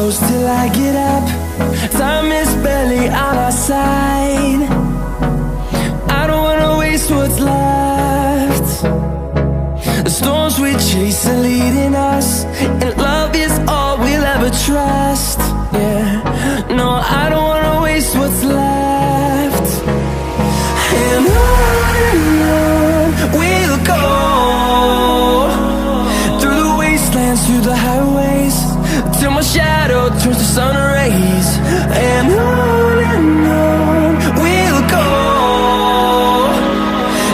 close till I get up. Time is barely on our side. I don't wanna waste what's left. The storms we chase are leading us, and love is all we'll ever trust. Yeah, no, I don't wanna waste what's left. And on we'll go, through the wastelands, through the highways, till my shadow turns to sun rays. And on we'll go,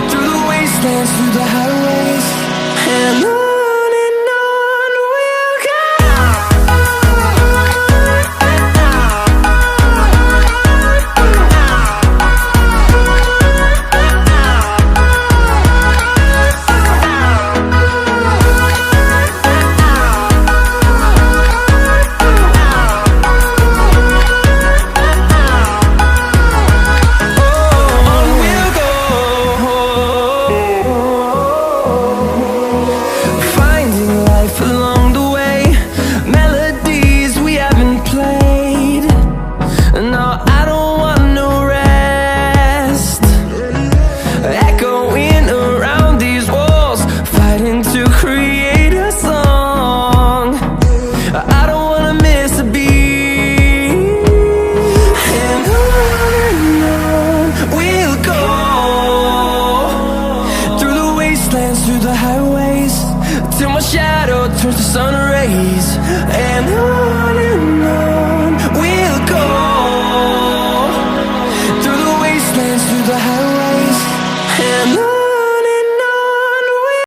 through the wastelands, through the highways, and on we'll go. Echoing around these walls, fighting to create